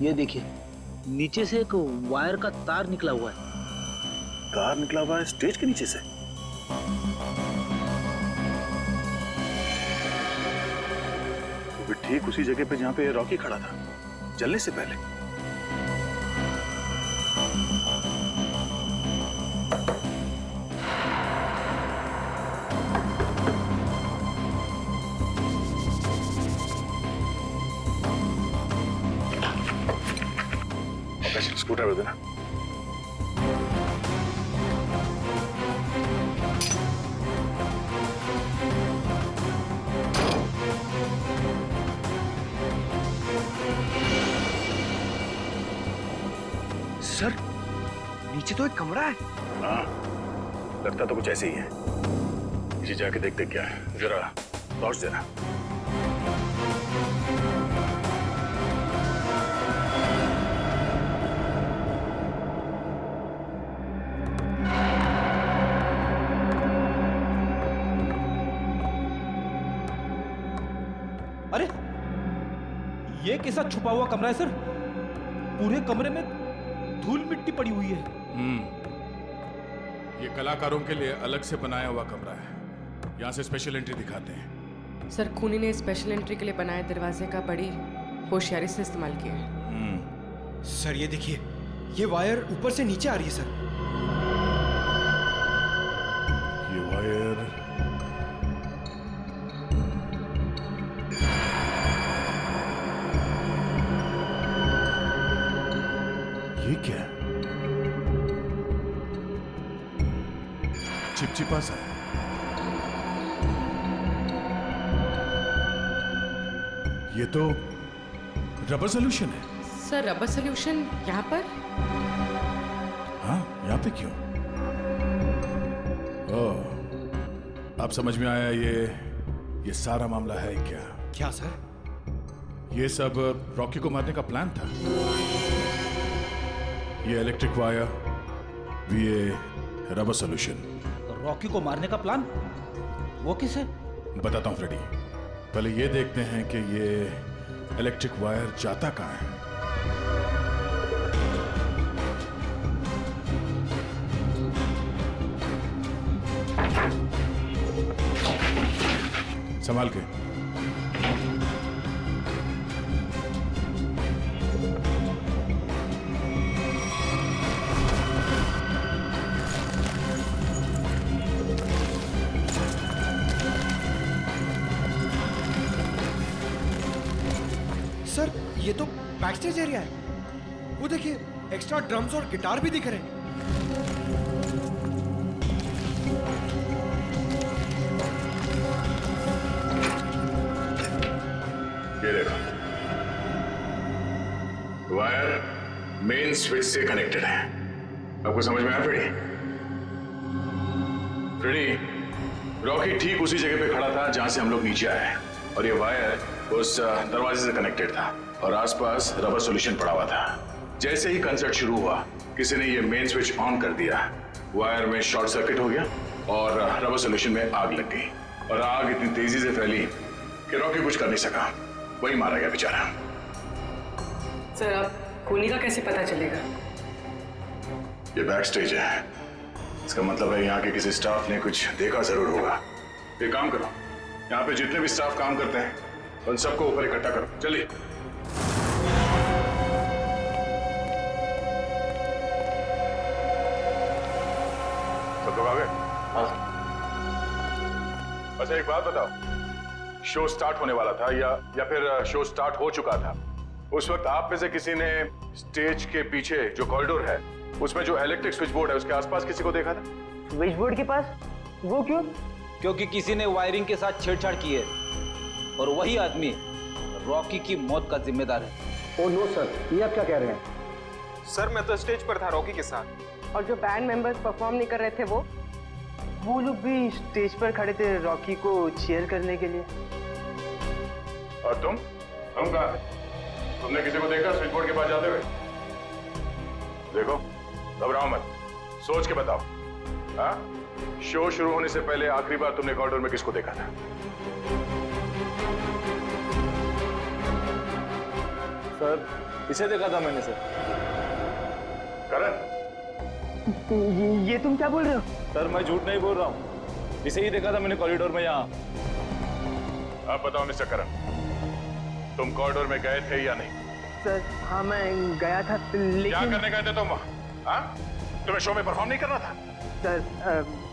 ये देखिए, नीचे से एक वायर का तार निकला हुआ है। तार निकला हुआ है स्टेज के नीचे से? वो भी ठीक उसी जगह पे जहां पे रॉकी खड़ा था जलने से पहले। स्कूटर देना। सर, नीचे तो एक कमरा है। हाँ, लगता तो कुछ ऐसे ही है। नीचे जाके देखते क्या है, जरा टॉर्च देना। अरे, ये कैसा छुपा हुआ कमरा है सर? पूरे कमरे में धूल मिट्टी पड़ी हुई है। ये कलाकारों के लिए अलग से बनाया हुआ कमरा है। यहाँ से स्पेशल एंट्री दिखाते हैं। सर, खूनी ने स्पेशल एंट्री के लिए बनाए दरवाजे का बड़ी होशियारी से इस्तेमाल किया है। सर ये देखिए, ये वायर ऊपर से नीचे आ रही है सर। ये वायर ये क्या है? चिपचिपा सा। ये तो रबर सोल्यूशन है। सर, रबर सोल्यूशन यहाँ पर? हाँ, यहाँ पे क्यों? ओह, अब समझ में आया। ये सारा मामला है क्या? क्या सर? ये सब रॉकी को मारने का प्लान था। ये इलेक्ट्रिक वायर भी, ये रबर सोल्यूशन। रॉकी को मारने का प्लान? वो किसे? बताता हूँ फ्रेडी। पहले ये देखते हैं कि ये इलेक्ट्रिक वायर जाता कहाँ है। संभाल के। सर, ये तो बैक स्टेज एरिया है। वो देखिए, एक्स्ट्रा ड्रम्स और गिटार भी दिख रहे हैं। ये देखो, वायर मेन स्विच से कनेक्टेड है। आपको समझ में आया फ्रेडी? फ्रेडी, रॉकी ठीक उसी जगह पे खड़ा था जहां से हम लोग नीचे आए हैं, और ये वायर उस दरवाजे से कनेक्टेड था और आसपास रबर सोल्यूशन पड़ा हुआ था। जैसे ही कंसर्ट शुरू हुआ, किसी ने ये मेन स्विच ऑन कर दिया, वायर में शॉर्ट सर्किट हो गया और रबर सोल्यूशन में आग लग गई। और आग इतनी तेजी से फैली कि रॉकी कुछ कर नहीं सका, वही मारा गया बेचारा। सर, अब खूनी का कैसे पता चलेगा? ये बैक स्टेज है, इसका मतलब है यहाँ के किसी स्टाफ ने कुछ देखा जरूर होगा। एक काम करो, यहाँ पे जितने भी स्टाफ काम करते हैं उन सबको ऊपर इकट्ठा करो। चलिए। सब लोग आ गए? अच्छा, एक बात बताओ, शो स्टार्ट होने वाला था या फिर शो स्टार्ट हो चुका था? उस वक्त आप में से किसी ने स्टेज के पीछे जो कॉरिडोर है, उसमें जो इलेक्ट्रिक स्विच बोर्ड है, उसके आसपास किसी को देखा था? स्विच बोर्ड के पास? वो क्यों? क्योंकि किसी ने वायरिंग के साथ छेड़छाड़ की है और वही आदमी रॉकी की मौत का जिम्मेदार है। ओह नो सर, ये आप क्या कह रहे हैं? सर, मैं तो स्टेज पर था रॉकी के साथ। और जो बैंड मेंबर्स परफॉर्म नहीं कर रहे थे वो लोग भी स्टेज पर खड़े थे रॉकी को चीयर करने के लिए। और तुम कहाँ थे? तुमने किसी को देखा स्विच बोर्ड के पास जाते हुए? देखो, घबराओ मत, सोच के बताओ। हाँ, शो शुरू होने से पहले आखिरी बार तुमने कॉरिडोर में किसको देखा था? सर इसे देखा था मैंने सर। करण, ये तुम क्या बोल रहे हो? सर मैं झूठ नहीं बोल रहा हूँ, इसे ही देखा था मैंने कॉरिडोर में यहाँ। आप बताओ मिस्टर करण, तुम कॉरिडोर में गए थे या नहीं? सर हाँ मैं गया था क्या लेकिन करने गए थे तुम? हाँ? तुम्हें शो में परफॉर्म नहीं करना था? सर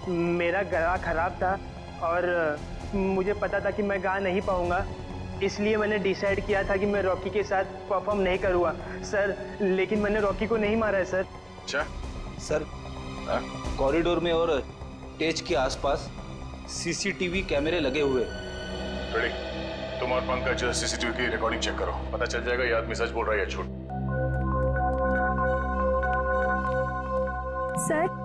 मेरा गला खराब था और मुझे पता था कि मैं गा नहीं पाऊंगा, इसलिए मैंने डिसाइड किया था कि मैं रॉकी के साथ परफॉर्म नहीं करूँगा सर। लेकिन मैंने रॉकी को नहीं मारा है सर। अच्छा, सर कॉरिडोर में और स्टेज के आसपास सीसीटीवी कैमरे लगे हुए। रेडी, तुम और पंकज सीसीटीवी की रिकॉर्डिंग चेक करो, पता चल जाएगा ये आदमी सच बोल रहा है या झूठ। सर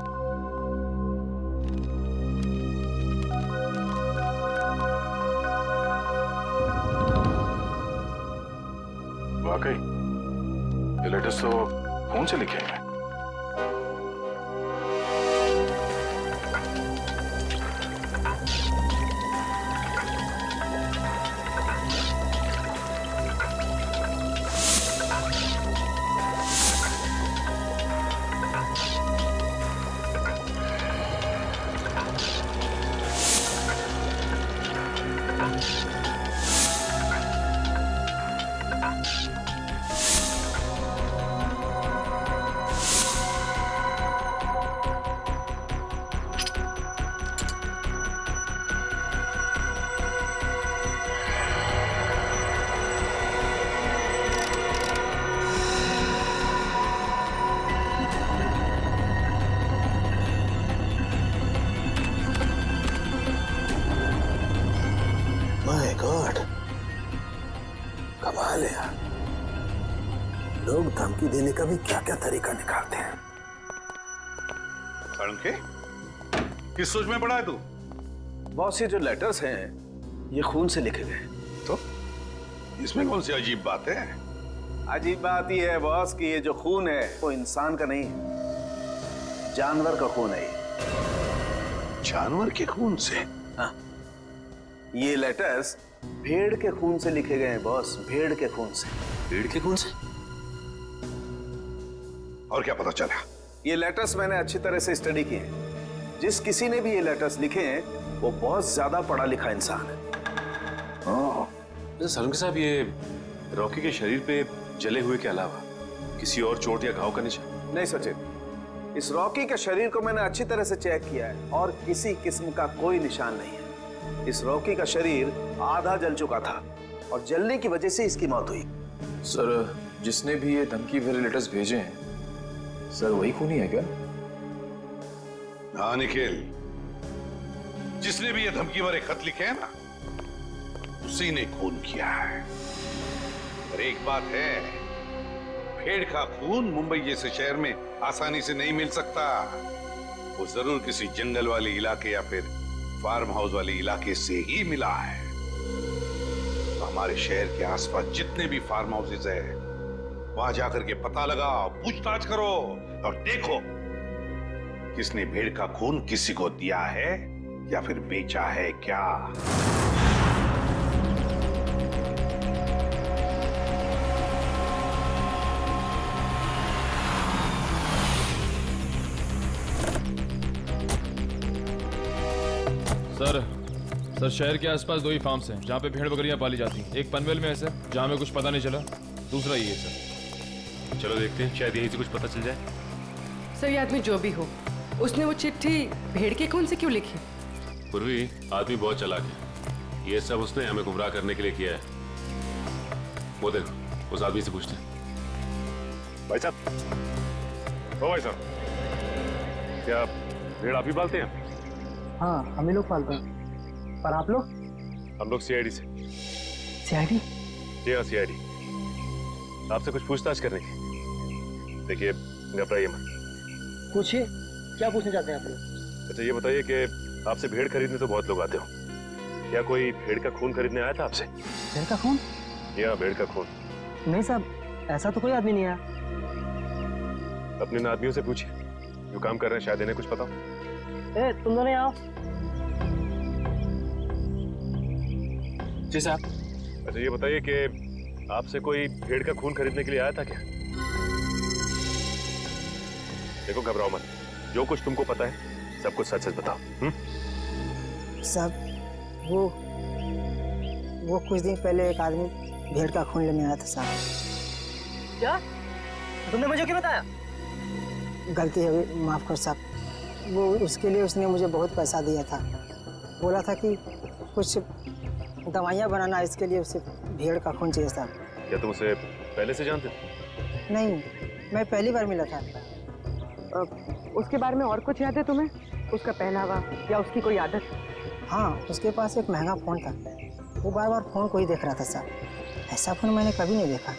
वाकई ये लेटर्स तो फोन से लिखे हैं। माय गॉड, कमाल है यार, लोग धमकी देने का भी क्या क्या तरीका निकालते हैं। के किस सोच में पड़ा है तू? बॉस ये जो लेटर्स हैं ये खून से लिखे गए। तो इसमें कौन सी अजीब बात है? अजीब बात यह है बॉस कि ये जो खून है वो इंसान का नहीं है, जानवर का खून है। जानवर के खून से? हाँ, ये लेटर्स भेड़ के खून से लिखे गए हैं बॉस, भेड़ के खून से। भेड़ के खून से? और क्या पता चला? ये लेटर्स मैंने अच्छी तरह से स्टडी किए हैं। जिस किसी ने भी ये लेटर्स लिखे हैं वो बहुत ज्यादा पढ़ा लिखा इंसान है। सलून साहब, ये रॉकी के शरीर पे जले हुए के अलावा किसी और चोट या घाव का निशान? नहीं सचिन, इस रॉकी के शरीर को मैंने अच्छी तरह से चेक किया है और किसी किस्म का कोई निशान नहीं है। इस रॉकी का शरीर आधा जल चुका था और जलने की वजह से इसकी मौत हुई। सर, जिसने भी ये धमकी भरे लेटर्स भेजे हैं सर, वही खूनी है क्या? हाँ निखिल, जिसने भी ये धमकी भरे खत लिखे हैं ना, उसी ने खून किया है। पर एक बात है, भेड़ का खून मुंबई जैसे शहर में आसानी से नहीं मिल सकता। वो जरूर किसी जंगल वाले इलाके या फिर फार्म हाउस वाले इलाके से ही मिला है। तो हमारे शहर के आसपास जितने भी फार्म हाउसेस है, वहां जाकर के पता लगाओ, पूछताछ करो और देखो किसने भेड़ का खून किसी को दिया है या फिर बेचा है क्या। सर शहर के आसपास दो ही फार्म्स हैं जहाँ पे भेड़ बकरियां पाली जाती हैं। एक पनवेल में है सर, जहाँ में कुछ पता नहीं चला। दूसरा ये है सर। चलो देखते हैं, शायद यहीं से कुछ पता चल जाए। सर ये आदमी जो भी हो, उसने वो चिट्ठी भेड़ के खून से क्यों लिखी? पूर्वी आदमी बहुत चालाक है, ये सब उसने हमें गुमराह करने के लिए किया है। वो देखो, उस आदमी से पूछते हैं। भाई साहब, ओ भाई साहब, क्या भेड़ आप ही पालते हैं? हाँ हम ही लोग पालते हैं। पर आप लोग? हम लोग सीआईडी से। सीआईडी? जी हाँ, सीआईडी। आपसे कुछ पूछताछ करने की। देखिए, घबराइए मत। पूछिए, क्या पूछना चाहते हैं आप लोग? अच्छा ये बताइए कि आपसे भेड़ खरीदने तो बहुत लोग आते हो, क्या कोई भेड़ का खून खरीदने आया था आपसे? भेड़ का खून? जी हाँ, भेड़ का खून। नहीं साहब, ऐसा तो कोई आदमी नहीं आया। अपने इन आदमियों से पूछिए जो काम कर रहे हैं, शायद इन्हें कुछ पता हो। ए, तुम दोनों आओ। जी साहब। अच्छा ये बताइए कि आपसे कोई भेड़ का खून खरीदने के लिए आया था क्या? देखो घबराओ मत, जो कुछ तुमको पता है सब कुछ सच सच बताओ। साहब वो कुछ दिन पहले एक आदमी भेड़ का खून लेने आया था साहब। क्या तुमने मुझे क्यों बताया? गलती हो गई, माफ कर साहब। वो उसके लिए उसने मुझे बहुत पैसा दिया था, बोला था कि कुछ दवाइयाँ बनाना, इसके लिए उसे भेड़ का खून चाहिए साहब। क्या तुम उसे पहले से जानते थे? नहीं, मैं पहली बार मिला था। उसके बारे में और कुछ याद है तुम्हें? उसका पहनावा या उसकी कोई आदत? हाँ, उसके पास एक महंगा फ़ोन था, वो बार बार फ़ोन को ही देख रहा था साहब। ऐसा फ़ोन मैंने कभी नहीं देखा।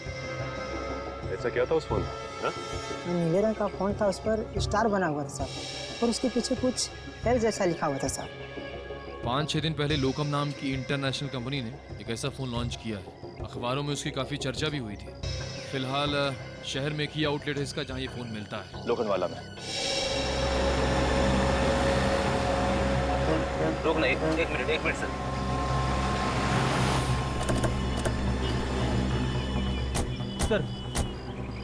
ऐसा क्या था उस फोन? नीले रंग का फ़ोन था, उस पर स्टार बना हुआ था साहब, और उसके पीछे कुछ एल जैसा लिखा हुआ था साहब। 5-6 दिन पहले लोकम नाम की इंटरनेशनल कंपनी ने एक ऐसा फ़ोन लॉन्च किया है। अखबारों में उसकी काफ़ी चर्चा भी हुई थी। फिलहाल शहर में एक ही आउटलेट है इसका जहाँ ये फ़ोन मिलता है, लोखंडवाला में। रुक ना, एक मिनट सर। सर,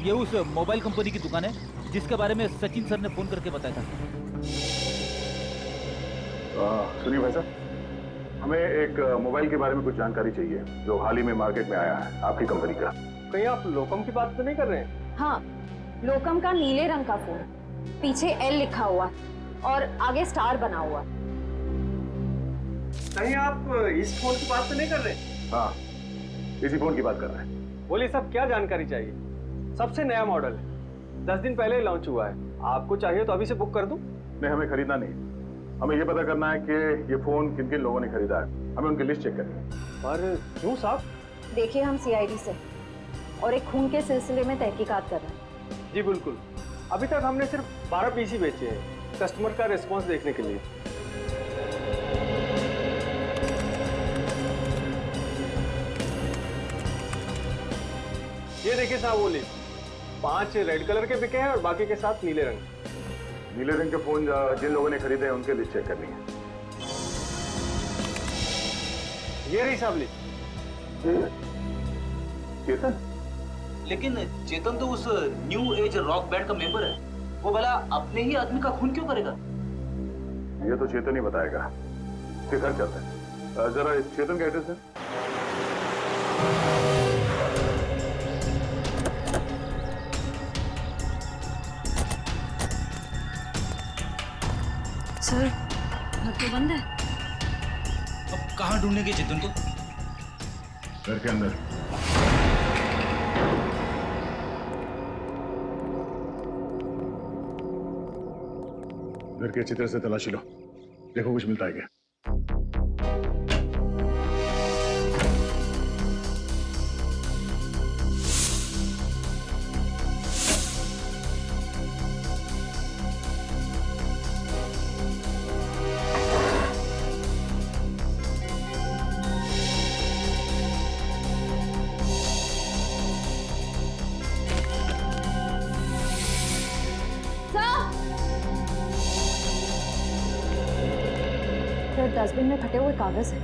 ये उस मोबाइल कंपनी की दुकान है जिसके बारे में सचिन सर ने फोन करके बताया था। सुनिए भाई साहब, हमें एक मोबाइल के बारे में कुछ जानकारी चाहिए जो हाल ही में मार्केट में आया है आपकी कंपनी का। कहीं आप लोकम की बात तो नहीं कर रहे हैं? हाँ, लोकम का नीले रंग का फोन, पीछे एल लिखा हुआ और आगे स्टार बना हुआ। कहीं आप इस फोन की बात तो नहीं कर रहे? हाँ, इसी फोन की बात कर रहे हैं। बोलिए साहब, क्या जानकारी चाहिए? सबसे नया मॉडल है, 10 दिन पहले लॉन्च हुआ है। आपको चाहिए तो अभी से बुक कर दूं? नहीं, हमें खरीदना नहीं, हमें ये पता करना है कि ये फोन किन किन लोगों ने खरीदा है। हमें उनकी लिस्ट चेक करनी है। पर क्यों साहब? देखिए, हम सीआईडी से और एक खून के सिलसिले में तहकीकात कर रहे हैं। जी बिल्कुल, अभी तक हमने सिर्फ 12 पीसी बेचे हैं, कस्टमर का रिस्पॉन्स देखने के लिए। ये देखिए साहब, वो लिस्ट 5 रेड कलर के बिके हैं और बाकी के 7 नीले रंग। नीले रंग के फोन जिन लोगों ने खरीदे हैं उनके लिस्ट चेक करनी है। ये रही साहब लिस्ट। चेतन? लेकिन चेतन तो उस न्यू एज रॉक बैंड का मेंबर है, वो भला अपने ही आदमी का खून क्यों करेगा? ये तो चेतन ही बताएगा। फिर घर चलते हैं, जरा चेतन का एड्रेस है। सर, घर तो बंद है। अब कहाँ ढूंढेंगे चेतन को? घर के अंदर। घर के अच्छी तरह से तलाशी लो, देखो कुछ मिलता है क्या। डस्टबिन में फटे हुए कागज है।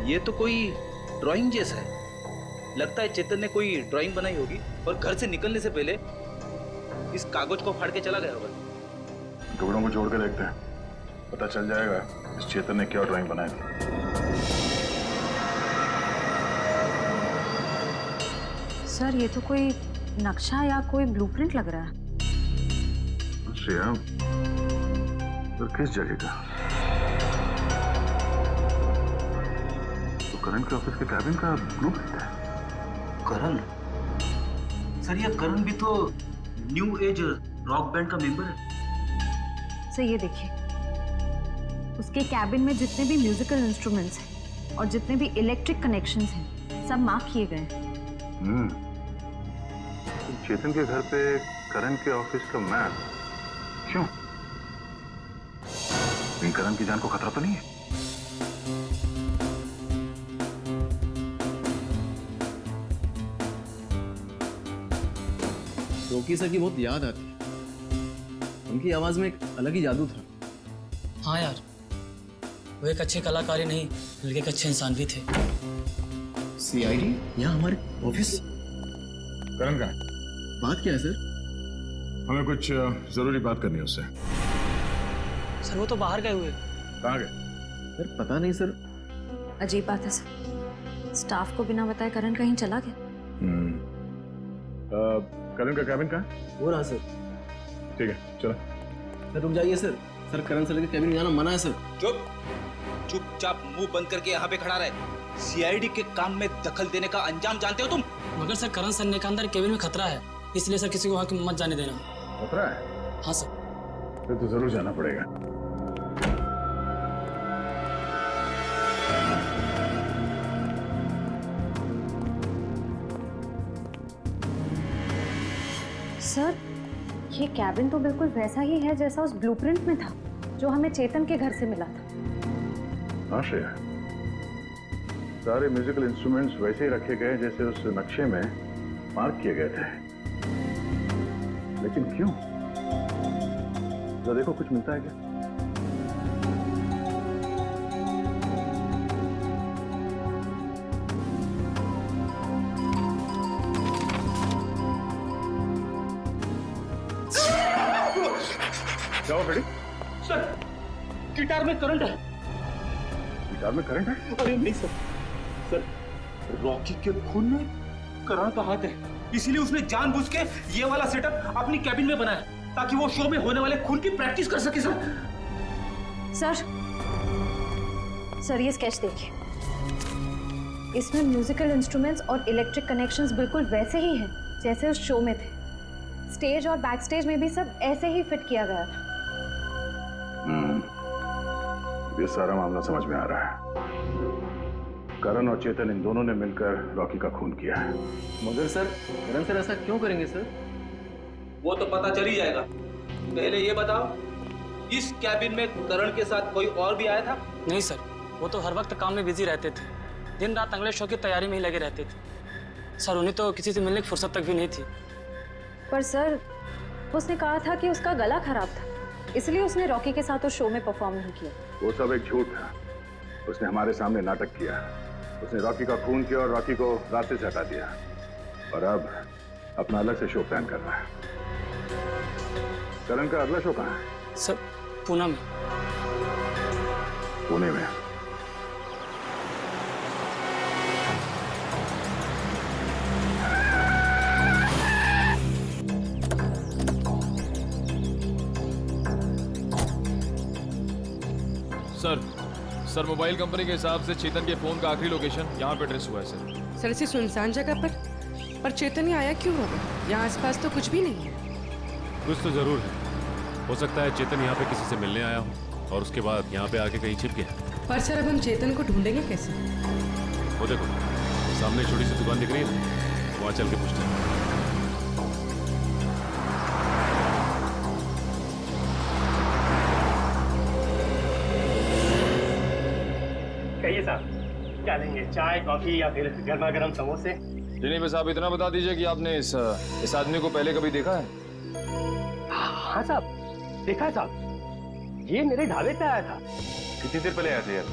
ये तो कोई ड्राइंग जैसा है। लगता है चेतन ने कोई ड्राइंग बनाई होगी और घर से निकलने से पहले इस कागज को फाड़ के चला गया होगा। टुकड़ों को जोड़ के देखते हैं, पता चल जाएगा इस चेतन ने क्या ड्राइंग बनाई थी। सर, ये तो कोई नक्शा या कोई ब्लूप्रिंट लग रहा है। श्रेया, तो किस जगह का? तो करण के ऑफिस के कैबिन का ब्लूप्रिंट है। करण? सर, ये करण भी तो न्यू एज रॉक बैंड का मेंबर है। सर, ये देखिए, उसके कैबिन में जितने भी म्यूजिकल इंस्ट्रूमेंट्स हैं और जितने भी इलेक्ट्रिक कनेक्शंस हैं, सब मार्क किए गए हैं। चेतन के घर पे करण के ऑफिस का मैप क्यों? इन करण की जान को खतरा तो नहीं है? रॉकी सर की बहुत याद आती है। उनकी आवाज में एक अलग ही जादू था। हाँ यार, वो एक अच्छे कलाकार ही नहीं बल्कि एक अच्छे इंसान भी थे। सीआईडी यहाँ हमारे ऑफिस। करण कहाँ है? बात क्या है सर? हमें कुछ जरूरी बात करनी है उससे। सर वो तो बाहर गए हुए। कहाँ गए? सर पता नहीं सर। अजीब बात है सर, स्टाफ को बिना बताए करण कहीं चला गया। करण का कैबिन कहाँ है? वो रहा सर। ठीक है चलो। सर रुक जाइए सर। सर करण सर के कैबिन में जाना मना है सर। चुप, चुपचाप मुंह बंद करके यहाँ पे खड़ा रहे। सीआईडी के काम में दखल देने का अंजाम जानते हो तुम? मगर सर करण सर ने कहा अंदर केबिन में खतरा है, इसलिए सर किसी को वहाँ मत जाने देना। खतरा है? हाँ सर। फिर तो जरूर जाना पड़ेगा। सर ये कैबिन तो बिल्कुल वैसा ही है जैसा उस ब्लूप्रिंट में था जो हमें चेतन के घर से मिला था। हाँ श्रेया, सारे म्यूजिकल इंस्ट्रूमेंट्स वैसे ही रखे गए जैसे उस नक्शे में मार्क किए गए थे। लेकिन क्यों? तो देखो कुछ मिलता है क्या? क्या हुआ फ्रेडी? सर गिटार में करंट है। गिटार में करंट है? अरे नहीं सर, सर रॉकी के खून में करण का हाथ है, इसीलिए उसने जानबूझ के ये वाला सेटअप अपनी कैबिन में बनाया ताकि वो शो में होने वाले खून की प्रैक्टिस कर सके। सर ये स्केच देखिए, इसमें म्यूजिकल इंस्ट्रूमेंट्स और इलेक्ट्रिक कनेक्शंस बिल्कुल वैसे ही हैं जैसे उस शो में थे। स्टेज और बैक स्टेज में भी सब ऐसे ही फिट किया गया था। ये सारा मामला समझ में आ रहा है। करण और चेतन इन दोनों ने मिलकर रॉकी का खून किया है। मगर सर करण सर ऐसा क्यों करेंगे सर? वो तो पता चल ही जाएगा। पहले ये बताओ, इस कैबिन में करण के साथ कोई और भी आया था? नहीं सर, वो तो हर वक्त काम में बिजी रहते थे, दिन रात अगले शो की तैयारी में ही लगे रहते थे। सर उन्हें तो किसी से मिलने की फुर्सत तक भी नहीं थी। पर सर उसने कहा था कि उसका गला खराब था, इसलिए उसने रॉकी के साथ उस शो में परफॉर्म नहीं किया। वो सब एक झूठ था। उसने हमारे सामने नाटक किया। उसने रॉकी का खून किया और रॉकी को रास्ते से हटा दिया, और अब अपना अलग से शो प्लान कर रहा है। करण का अगला शो कहाँ है? सर पूना में। पुणे में? सर मोबाइल कंपनी के हिसाब से चेतन के फोन का आखिरी लोकेशन यहाँ पे ट्रेस हुआ है सर। सर इसी सुनसान जगह पर चेतन ही आया क्यों होगा? यहाँ आसपास तो कुछ भी नहीं है। कुछ तो जरूर है। हो सकता है चेतन यहाँ पे किसी से मिलने आया हो और उसके बाद यहाँ पे आके कहीं छिप गया। पर सर अब हम चेतन को ढूंढेंगे कैसे? वो देखो सामने छोटी सी दुकान दिख रही है, वहाँ चल के पूछते हैं। कहिए साहब, क्या लेंगे? चाय, कॉफी या फिर गर्मा गर्म समोसे? नहीं बस आप इतना बता दीजिए कि आपने इस आदमी को पहले कभी देखा है? हाँ साहब, देखा है साहब। ये मेरे ढाबे पे आया था। कितनी देर पहले आए थे यार?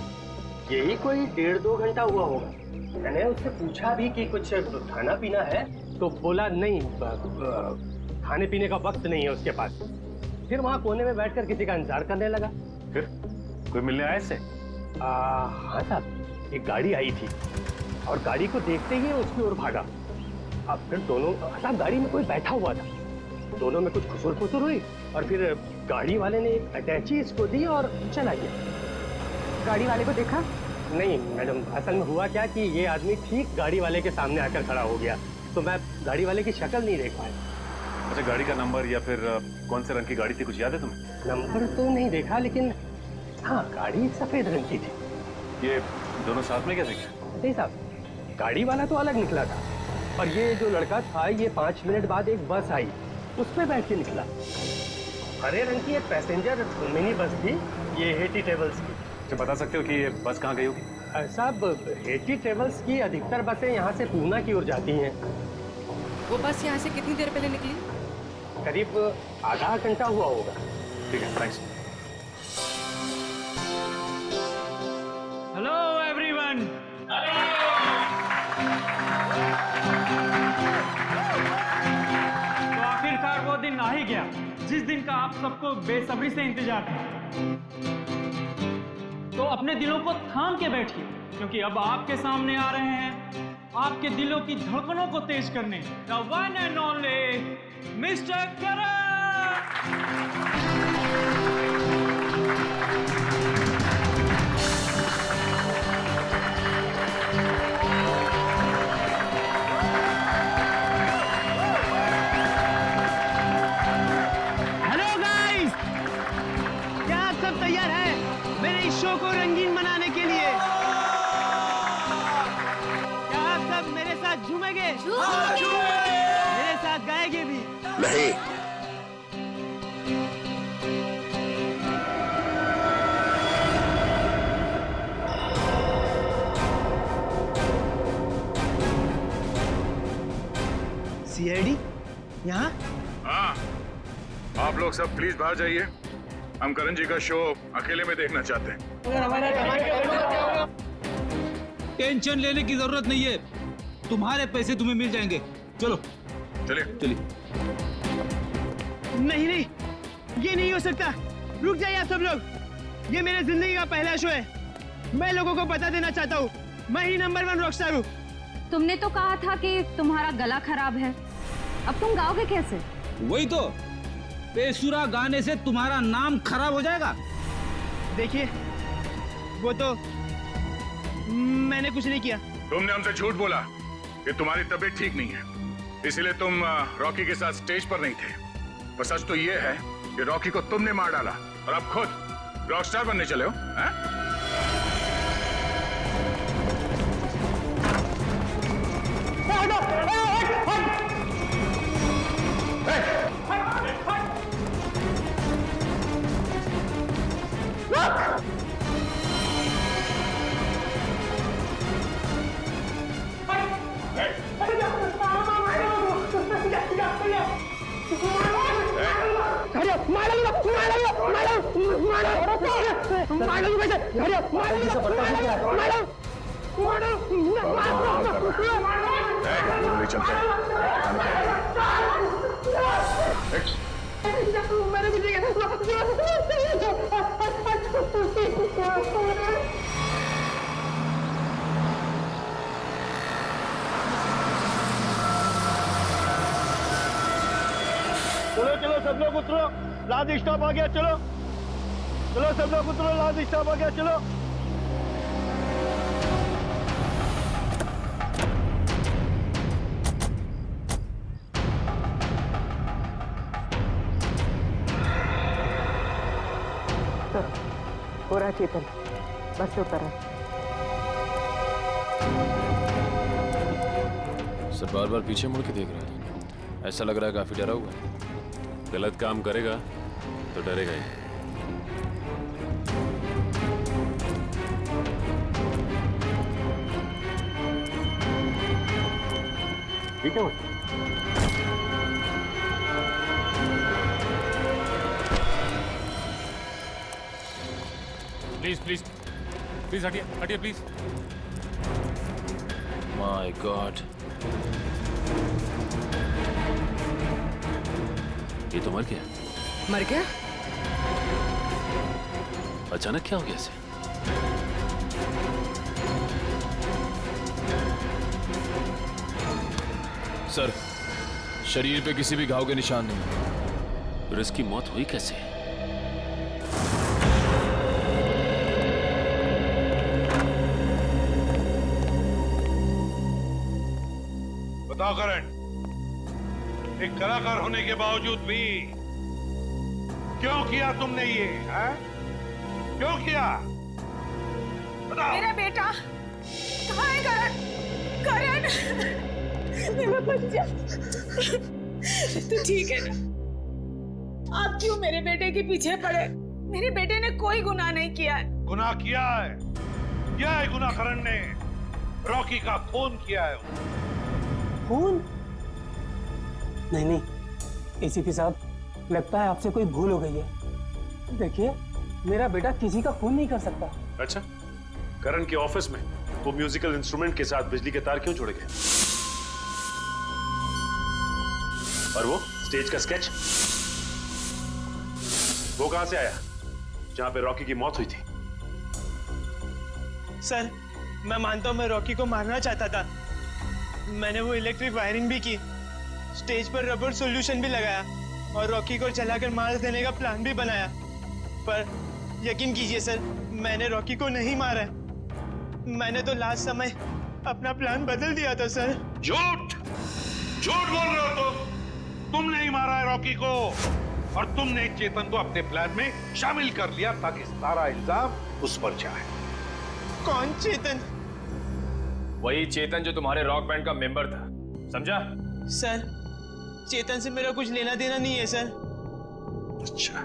यही कोई 1.5-2 घंटा हुआ होगा। मैंने उससे पूछा भी कि कुछ खाना पीना है, तो बोला नहीं, खाने पीने का वक्त नहीं है उसके पास। फिर वहाँ कोने में बैठकर किसी का इंतजार करने लगा। फिर कोई मिलने आया इससे? हाँ साहब, एक गाड़ी आई थी और गाड़ी को देखते ही उसकी ओर भागा। अब फिर दोनों, साहब गाड़ी में कोई बैठा हुआ था, दोनों में कुछ खुसुर फुसुर हुई और फिर गाड़ी वाले ने एक अटैची इसको दी और चला गया। गाड़ी वाले को देखा? नहीं मैडम, असल में हुआ क्या कि ये आदमी ठीक गाड़ी वाले के सामने आकर खड़ा हो गया, तो मैं गाड़ी वाले की शक्ल नहीं देख पाया। अच्छा, गाड़ी का नंबर या फिर कौन से रंग की गाड़ी थी, कुछ याद है तुम्हें? नंबर तो नहीं देखा, लेकिन हाँ गाड़ी सफेद रंग की थी। ये दोनों साथ में क्या थे? नहीं साहब, गाड़ी वाला तो अलग निकला था और ये जो लड़का था, ये 5 मिनट बाद एक बस आई, उस पर बैठ के निकला। हरे रंग की एक पैसेंजर मिनी बस थी, ये हेटी ट्रेवल्स की। अच्छा, बता सकते हो कि ये बस कहाँ गई होगी? साहब हेटी ट्रेवल्स की अधिकतर बसें यहाँ से पूना की ओर जाती हैं। वो बस यहाँ से कितनी देर पहले निकली? करीब आधा घंटा हुआ होगा। ठीक है, थैंक्स। करण। तो आखिरकार वो दिन आ ही गया जिस दिन का आप सबको बेसब्री से इंतजार था। तो अपने दिलों को थाम के बैठिए, क्योंकि अब आपके सामने आ रहे हैं आपके दिलों की धड़कनों को तेज करने the one and only mister Karan. Hello guys, क्या आप सब तैयार हैं मेरे इस शो को रंगीन बनाने के लिए? क्या आप सब मेरे साथ झूमेंगे? मेरे साथ गाएंगे भी? नहीं। सीआईडी यहाँ? हाँ, आप लोग सब प्लीज बाहर जाइए। हम करण जी का शो अकेले में देखना चाहते हैं। टेंशन लेने की जरूरत नहीं है, तुम्हारे पैसे तुम्हें मिल जाएंगे। चलो चलिए चलिए। नहीं नहीं, ये नहीं हो सकता। रुक जाइए आप सब लोग, ये मेरे जिंदगी का पहला शो है। मैं लोगों को बता देना चाहता हूँ, मैं ही नंबर 1 रॉकस्टार हूँ। तुमने तो कहा था कि तुम्हारा गला खराब है, अब तुम गाओगे कैसे? वही तो, बेसुरा गाने से तुम्हारा नाम खराब हो जाएगा। देखिए, वो तो मैंने कुछ नहीं किया। तुमने हमसे झूठ बोला कि तुम्हारी तबीयत ठीक नहीं है, इसीलिए तुम रॉकी के साथ स्टेज पर नहीं थे। पर सच तो ये है कि रॉकी को तुमने मार डाला और अब खुद रॉकस्टार बनने चले हो, हैं? चलो चलो सब लोग उतरो, लास्ट स्टॉप आ गया। चलो चलो सब लोग उतरो, लास्ट स्टॉप आ गया। चलो हो रहा है चेतन, बस से उतर रहा। सर बार बार पीछे मुड़ के देख रहा है, ऐसा लग रहा है काफी डरा हुआ है। गलत काम करेगा तो डरेगा ही। ठीक है। प्लीज प्लीज प्लीज हटिए हटिए प्लीज। माय गॉड, ये तो मर गया। मर गया? अचानक क्या हो गया इसे? सर शरीर पे किसी भी घाव के निशान नहीं। फिर इसकी मौत हुई कैसे? बताओ करण, एक कलाकार होने के बावजूद भी क्यों किया तुमने ये? है? क्यों किया? बताओ। मेरा बेटा कहाँ है? करण, करण, मेरा बच्चा, तू ठीक है ना? आप क्यों मेरे बेटे के पीछे पड़े? मेरे बेटे ने कोई गुनाह नहीं किया है। गुनाह किया है, क्या है गुनाह? करण ने रॉकी का खून किया है। खून? नहीं नहीं एसीपी साहब, लगता है आपसे कोई भूल हो गई है। देखिए, मेरा बेटा किसी का खून नहीं कर सकता। अच्छा, करण के ऑफिस में वो म्यूजिकल इंस्ट्रूमेंट के साथ बिजली के तार क्यों जोड़े गए? और वो स्टेज का स्केच, वो कहां से आया जहां पे रॉकी की मौत हुई थी? सर, मैं मानता हूं मैं रॉकी को मारना चाहता था। मैंने वो इलेक्ट्रिक वायरिंग भी की, स्टेज पर रबर सॉल्यूशन भी लगाया और रॉकी को जलाकर मार देने का प्लान भी बनाया। पर यकीन कीजिए सर, मैंने रॉकी को नहीं मारा है। मैंने तो लास्ट समय अपना प्लान बदल दिया था सर। झूठ झूठ बोल रहे हो तुम नहीं मारा है रॉकी को, और तुमने चेतन को अपने प्लान में शामिल कर लिया ताकि सारा इल्जाम उस पर जाए। कौन चेतन? वही चेतन जो तुम्हारे रॉक बैंड का मेंबर था, समझा? सर, चेतन से मेरा कुछ लेना देना नहीं है सर। अच्छा,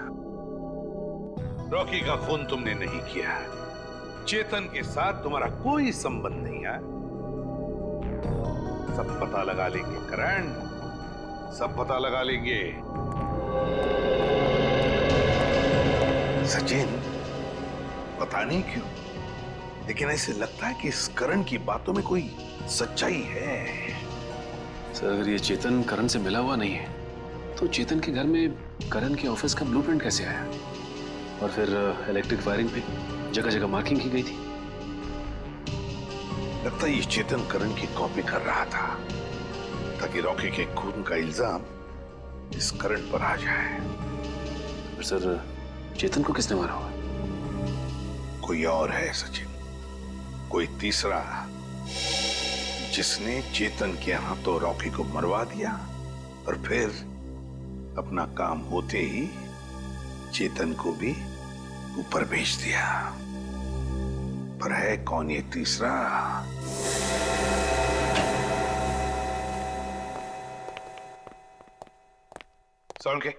रॉकी का खून तुमने नहीं किया, चेतन के साथ तुम्हारा कोई संबंध नहीं है। सब पता लगा लेंगे करण, सब पता लगा लेंगे। सचिन, पता नहीं क्यों, लेकिन ऐसे लगता है कि इस करण की बातों में कोई सच्चाई है। सर, अगर ये चेतन करण से मिला हुआ नहीं है, तो चेतन के घर में करण के ऑफिस का ब्लूप्रिंट कैसे आया? और फिर इलेक्ट्रिक वायरिंग पे जगह जगह मार्किंग की गई थी। लगता है ये चेतन करण की कॉपी कर रहा था ताकि रॉकी के खून का इल्जाम इस करण पर आ जाए। फिर सर, चेतन को किसने मारा हुआ? कोई और है सचिन, कोई तीसरा, जिसने चेतन के हाथों रॉकी को मरवा दिया और फिर अपना काम होते ही चेतन को भी ऊपर भेज दिया। पर है कौन ये तीसरा? साउंड के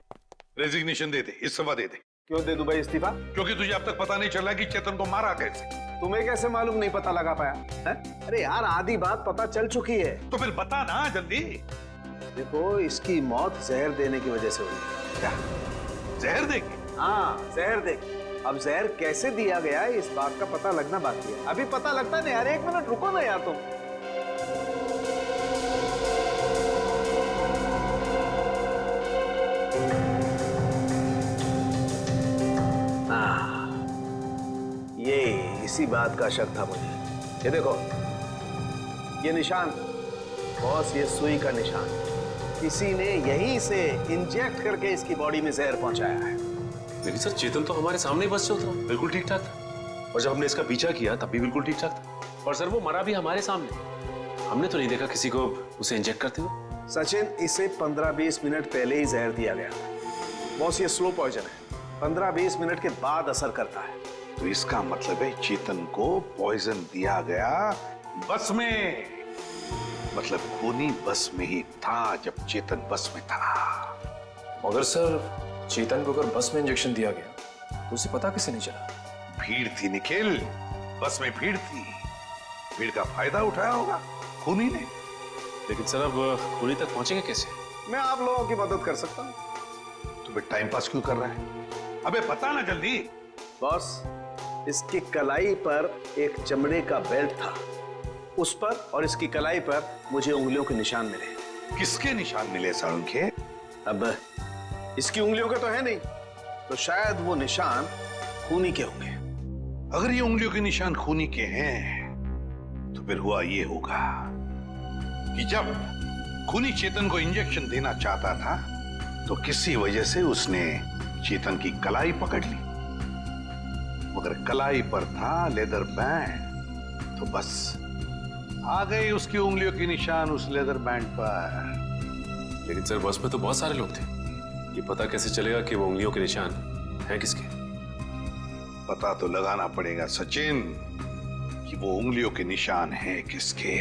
रेजिग्नेशन दे दे, इस्तीफा दे दे। क्यों दे दूं भाई इस्तीफा? क्योंकि तुझे अब तक पता नहीं चला कि चेतन को मारा कैसे। तुम्हें कैसे मालूम नहीं पता लगा पाया है? अरे यार, आधी बात पता चल चुकी है। तो फिर बता ना जल्दी। देखो, इसकी मौत जहर देने की वजह से हुई। क्या जहर देगी? हाँ, जहर देगी। अब जहर कैसे दिया गया इस बात का पता लगना बाकी है। अभी पता लगता नहीं यार, 1 मिनट रुको ना यार तुम। ये इसी बात का शक था मुझे। ये देखो, ये निशान बॉस, ये सुई का निशान किसी ने यहीं से इंजेक्ट करके इसकी बॉडी में जहर पहुंचाया है। लेकिन सर, चेतन तो हमारे सामने बस चल रहा, बिल्कुल ठीक ठाक था। और जब हमने इसका पीछा किया तब भी बिल्कुल ठीक ठाक था। और सर, वो मरा भी हमारे सामने, हमने तो नहीं देखा किसी को उसे इंजेक्ट करते हुए। सचिन, इसे 15-20 मिनट पहले ही जहर दिया गया था। बॉस, ये स्लो पॉइजन है, 15-20 मिनट के बाद असर करता है। तो इसका मतलब है चेतन को पॉइजन दिया गया बस में। मतलब खूनी बस में ही था जब चेतन बस में था। मगर सर, चेतन को अगर बस में इंजेक्शन दिया गया तो उसे पता कैसे नहीं चला? भीड़ थी निखिल, बस में भीड़ थी, भीड़ का फायदा उठाया होगा खूनी ने। लेकिन सर, अब खूनी तक पहुंचेंगे कैसे? मैं आप लोगों की मदद कर सकता हूँ। तो फिर टाइम पास क्यों कर रहा है? अबे पता ना जल्दी। बॉस, इसकी कलाई पर एक चमड़े का बेल्ट था, उस पर और इसकी कलाई पर मुझे उंगलियों के निशान मिले। किसके निशान मिले सारुण के? अब इसकी उंगलियों के तो है नहीं, तो शायद वो निशान खूनी के होंगे। अगर ये उंगलियों के निशान खूनी के हैं, तो फिर हुआ ये होगा कि जब खूनी चेतन को इंजेक्शन देना चाहता था, तो किसी वजह से उसने चेतन की कलाई पकड़ ली, मगर कलाई पर था लेदर बैंड, तो बस आ गए उसकी उंगलियों के निशान उस लेदर बैंड पर। लेकिन सर, बस में तो बहुत सारे लोग थे, ये पता कैसे चलेगा कि वो उंगलियों के निशान हैं किसके? पता तो लगाना पड़ेगा सचिन कि वो उंगलियों के निशान हैं किसके।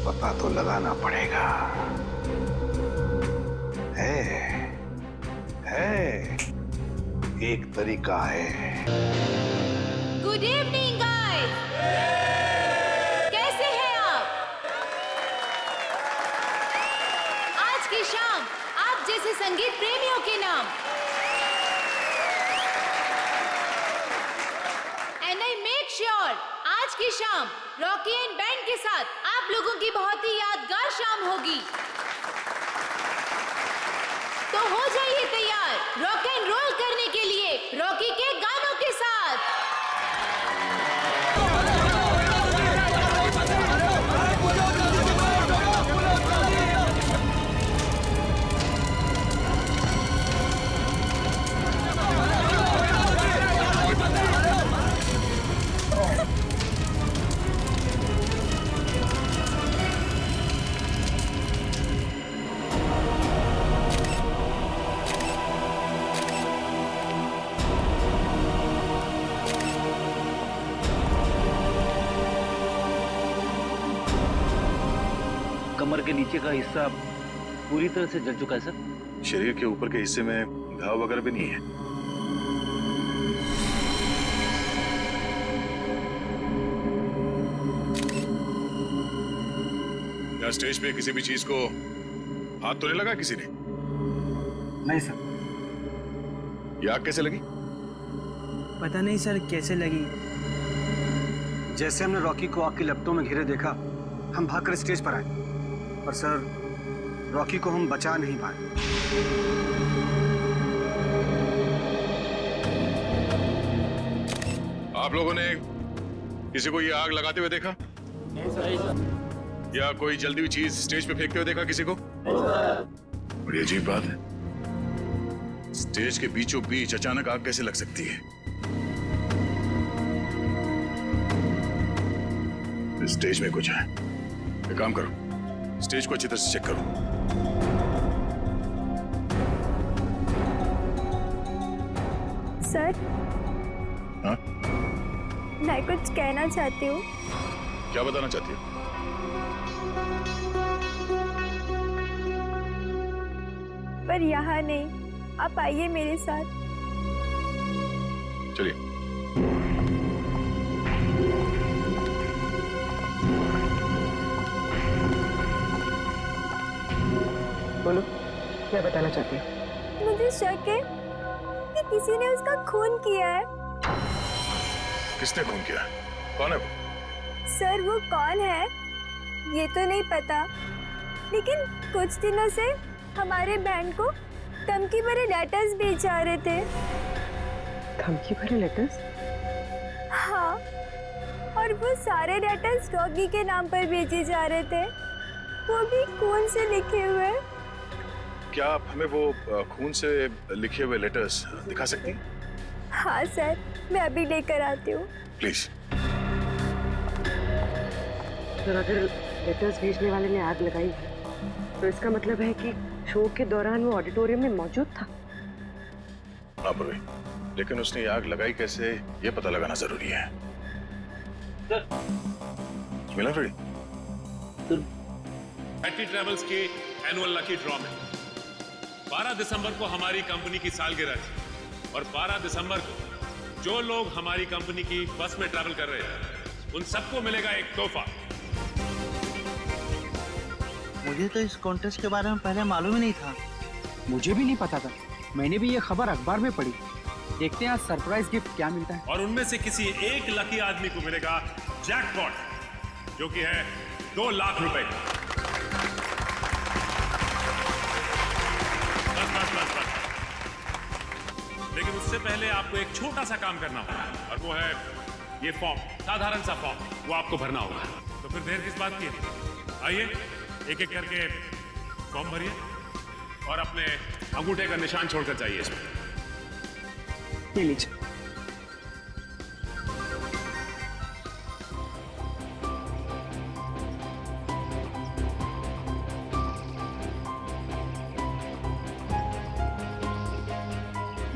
पता तो लगाना पड़ेगा। है एक तरीका है। गुड इवनिंग गाइस, कैसे हैं आप? आज की शाम आप जैसे संगीत प्रेमियों के नाम एंड आई मेक श्योर आज आज की शाम रॉकी एंड बैंड के साथ आप लोगों की बहुत ही यादगार शाम होगी। तो हो जाइए तैयार रॉक एंड रोल करने के लिए रॉकी के गानों के साथ। कमर के नीचे का हिस्सा पूरी तरह से जल चुका है सर। शरीर के ऊपर के हिस्से में घाव वगैरह भी नहीं है। क्या स्टेज पे किसी भी चीज को हाथ तो नहीं लगा किसी ने? नहीं सर। ये आग कैसे लगी? पता नहीं सर कैसे लगी। जैसे हमने रॉकी को आग की लपटों में घिरे देखा, हम भागकर स्टेज पर आए, पर सर रॉकी को हम बचा नहीं पाए। आप लोगों ने किसी को ये आग लगाते हुए देखा? या कोई जल्दी हुई चीज स्टेज पे फेंकते हुए देखा किसी को? बड़ी अजीब बात है, स्टेज के बीचों बीच अचानक आग कैसे लग सकती है? स्टेज में कुछ है। एक काम करो, स्टेज को अच्छी तरह से चेक करो। सर, हाँ? मैं कुछ कहना चाहती हूँ। क्या बताना चाहती हो? पर यहाँ नहीं, आप आइए मेरे साथ। चलिए। बोलो, क्या बताना चाहती हो? मुझे शक है कि किसी ने उसका खून किया है। किसने खून किया? कौन है वो? सर, वो कौन है ये तो नहीं पता, लेकिन कुछ दिनों से हमारे बैंड को धमकी भरे लेटर्स भेज जा रहे थे। धमकी भरे लेटर्स? हाँ, और वो सारे लेटर्स रॉकी के नाम पर भेजे जा रहे थे, वो भी खून से लिखे हुए। क्या आप हमें वो खून से लिखे हुए लेटर्स दिखा सकती हैं? हाँ सर, मैं अभी लेकर आती हूँ। प्लीज। सर, अगर लेटर्स भेजने वाले ने आग लगाई है तो इसका मतलब है कि शो के दौरान वो ऑडिटोरियम में मौजूद था। हाँ पूर्वी, लेकिन उसने ये आग लगाई कैसे, ये पता लगाना जरूरी है। मिला फ्रेडी? हैट्टी ट्रैवल्स के एनुअल लकी ड्रॉ में 12 दिसंबर को हमारी कंपनी की सालगिरह थी और 12 दिसंबर को जो लोग हमारी कंपनी की बस में ट्रैवल कर रहे हैं उन सबको मिलेगा एक तोहफा। मुझे तो इस कॉन्टेस्ट के बारे में पहले मालूम ही नहीं था। मुझे भी नहीं पता था, मैंने भी ये खबर अखबार में पढ़ी। देखते हैं आज सरप्राइज गिफ्ट क्या मिलता है। और उनमें से किसी एक लकी आदमी को मिलेगा जैकपॉट, जो कि है 2 लाख रुपए। बस। लेकिन उससे पहले आपको एक छोटा सा काम करना होगा और वो है ये फॉर्म, साधारण सा फॉर्म, वो आपको भरना होगा। तो फिर देर किस बात की है? आइए एक एक करके फॉर्म भरिए और अपने अंगूठे का निशान छोड़कर जाइए इसमें। ये लीजिए।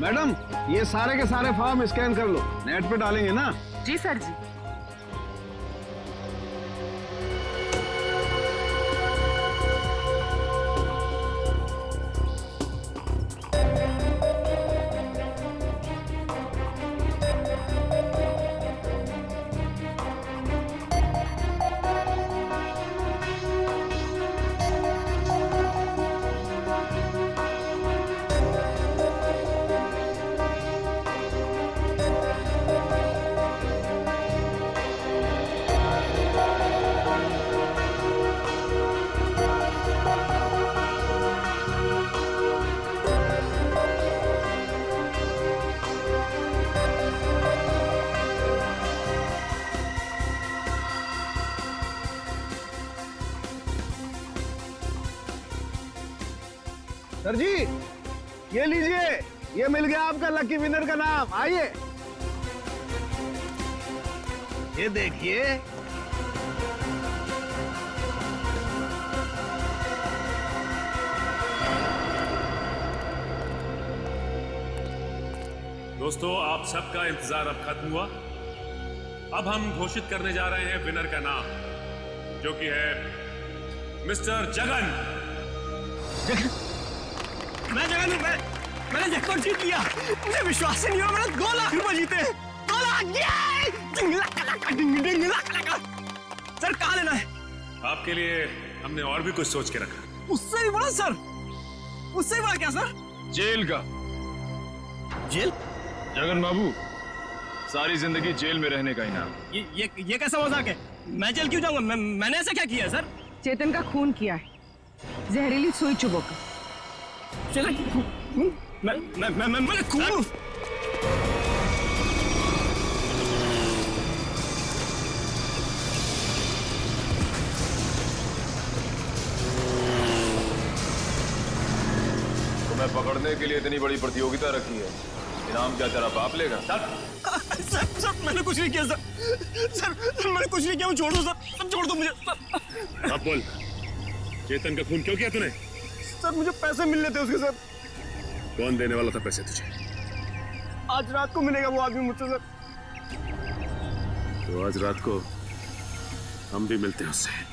मैडम, ये सारे के सारे फॉर्म स्कैन कर लो, नेट पे डालेंगे ना? जी सर जी। सर जी, ये लीजिए, ये मिल गया आपका लकी विनर का नाम। आइए, ये देखिए। दोस्तों, आप सबका इंतजार अब खत्म हुआ। अब हम घोषित करने जा रहे हैं विनर का नाम, जो कि है मिस्टर जगन। मैं जगन हूं। मैंने जैकपॉट जीत लिया। मुझे विश्वास ही नहीं हो, मैंने 2 लाख रुपए जीते। 2 लाख। सर, कहाँ लेना है? आपके लिए हमने और भी कुछ सोच के रखा। उससे भी बड़ा सर? उससे भी बड़ा क्या सर? जेल का। जेल? जगन बाबू, सारी जिंदगी जेल में रहने का इनाम। ये कैसा मजाक है? मैं जेल क्यों जाऊंगा? मैंने ऐसा क्या किया है सर? चेतन का खून किया है, जहरीली सुई चुभो कर। चेतन, मैं खून? तुम्हें पकड़ने के लिए इतनी बड़ी प्रतियोगिता रखी है, इनाम क्या तेरा बाप लेगा? सर, मैंने कुछ नहीं किया सर, मैंने कुछ नहीं किया। मैं छोड़ दो सर, छोड़ दो मुझे। अब बोल, चेतन का खून क्यों किया तूने? सर, मुझे पैसे मिलने थे उसके सर। कौन देने वाला था पैसे तुझे? आज रात को मिलेगा वो आदमी मुझसे सर। तो आज रात को हम भी मिलते हैं उससे।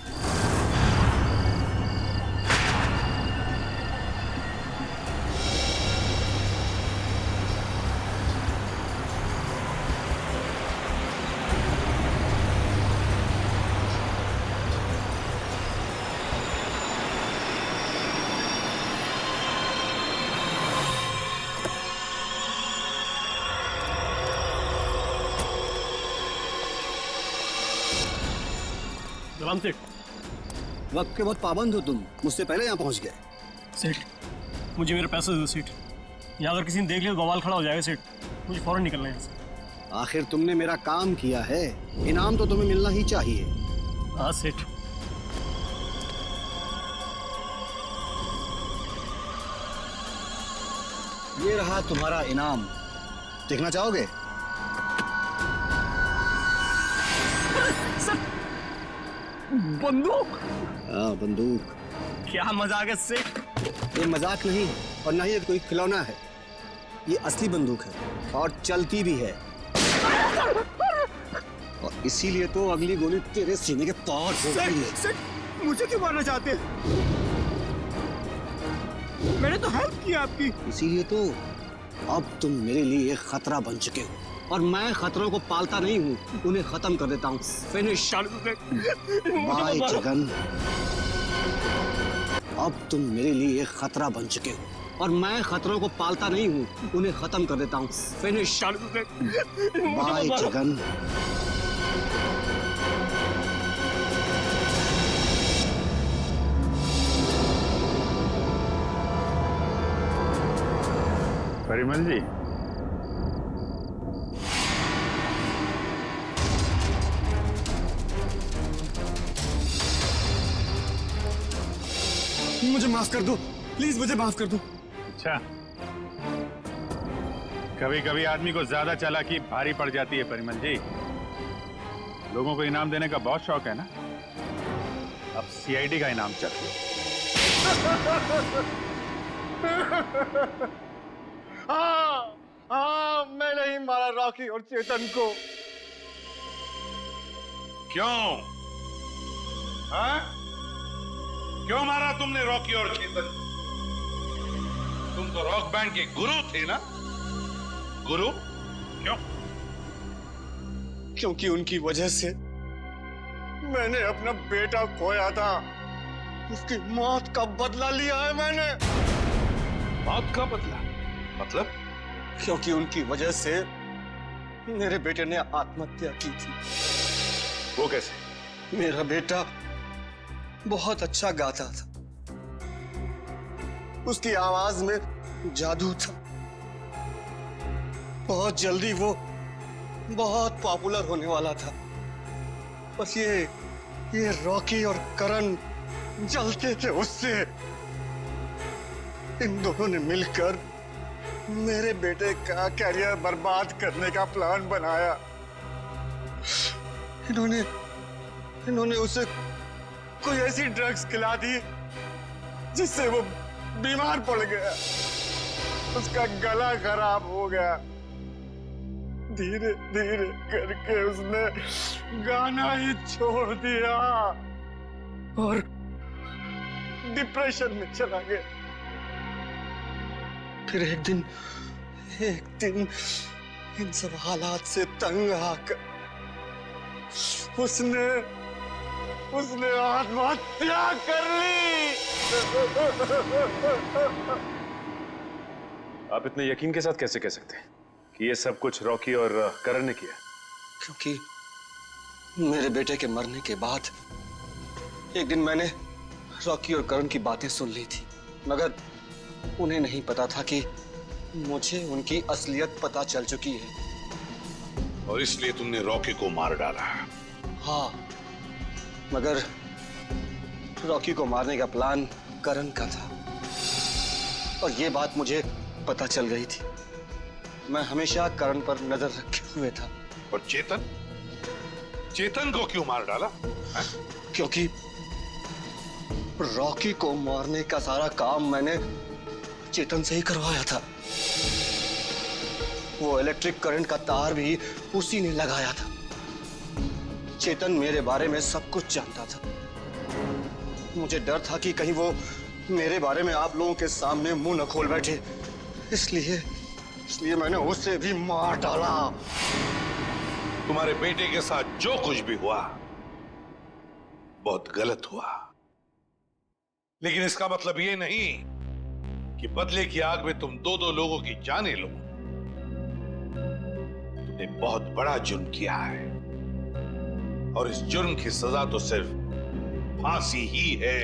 राम सेठ, वक्त के बहुत पाबंद हो तुम, मुझसे पहले यहाँ पहुँच गए। सेठ, मुझे मेरे पैसे दे दो सेठ। यहाँ अगर किसी ने देख लिया तो बवाल खड़ा हो जाएगा सेठ। मुझे फौरन निकलना है यहाँ से। आखिर तुमने मेरा काम किया है, इनाम तो तुम्हें मिलना ही चाहिए। हाँ सेठ। ये रहा तुम्हारा इनाम, देखना चाहोगे? बंदूक? हाँ, बंदूक। क्या मजाक है सेठ? ये मजाक नहीं और ना ही ये कोई खिलौना है, ये असली बंदूक है और चलती भी है। और इसीलिए तो अगली गोली तेरे सीने के पार ठोकती है। सेठ, मुझे क्यों मारना चाहते हैं? मैंने तो हेल्प की आपकी। इसीलिए तो अब तुम मेरे लिए एक खतरा बन चुके हो और मैं खतरों को पालता नहीं हूँ, उन्हें खत्म कर देता हूँ। फिनिश। बाय जगन, अब तुम मेरे लिए एक खतरा बन चुके हो और मैं खतरों को पालता नहीं हूँ, उन्हें खत्म कर देता हूँ। फिनिश। बाय जगन। परिमल जी, मुझे माफ कर दो, प्लीज मुझे माफ कर दो। अच्छा, कभी कभी आदमी को ज्यादा चालाकी भारी पड़ जाती है परिमल जी। लोगों को इनाम देने का बहुत शौक है ना, अब सीआईडी का इनाम चाहिए। हाँ, मैंने ही मारा रॉकी और चेतन को। क्यों? हाँ? क्यों मारा तुमने रॉकी और चेतन? तुम तो रॉक बैंड के गुरु थे ना? गुरु? क्यों? क्योंकि उनकी वजह से मैंने अपना बेटा खोया था। उसकी मौत का बदला लिया है मैंने। मौत का बदला? मतलब? क्योंकि उनकी वजह से मेरे बेटे ने आत्महत्या की थी। वो कैसे? मेरा बेटा बहुत अच्छा गाता था, उसकी आवाज में जादू था। बहुत जल्दी वो बहुत पॉपुलर होने वाला था। बस ये रॉकी और करण जलते थे उससे। इन दोनों ने मिलकर मेरे बेटे का कैरियर बर्बाद करने का प्लान बनाया। इन्होंने उसे कोई ऐसी ड्रग्स खिला दी जिससे वो बीमार पड़ गया, उसका गला खराब हो गया। धीरे धीरे करके उसने गाना ही छोड़ दिया और डिप्रेशन में चला गया। फिर एक दिन इन सब हालात से तंग आकर उसने आत्महत्या कर ली। आप इतने यकीन के साथ कैसे कह सकते हैं कि ये सब कुछ रॉकी और करण ने किया? क्योंकि मेरे बेटे के मरने के बाद एक दिन मैंने रॉकी और करण की बातें सुन ली थी, मगर उन्हें नहीं पता था कि मुझे उनकी असलियत पता चल चुकी है। और इसलिए तुमने रॉकी को मार डाला? हाँ, मगर रॉकी को मारने का प्लान करण का था और ये बात मुझे पता चल गई थी। मैं हमेशा करण पर नजर रखे हुए था। और चेतन को क्यों मार डाला? क्योंकि रॉकी को मारने का सारा काम मैंने चेतन से ही करवाया था। वो इलेक्ट्रिक करंट का तार भी उसी ने लगाया था। चेतन मेरे बारे में सब कुछ जानता था। मुझे डर था कि कहीं वो मेरे बारे में आप लोगों के सामने मुंह न खोल बैठे, इसलिए मैंने उसे भी मार डाला। तुम्हारे बेटे के साथ जो कुछ भी हुआ बहुत गलत हुआ, लेकिन इसका मतलब ये नहीं कि बदले की आग में तुम दो लोगों की जानें लो। तुमने बहुत बड़ा जुर्म किया है और इस जुर्म की सजा तो सिर्फ फांसी ही है।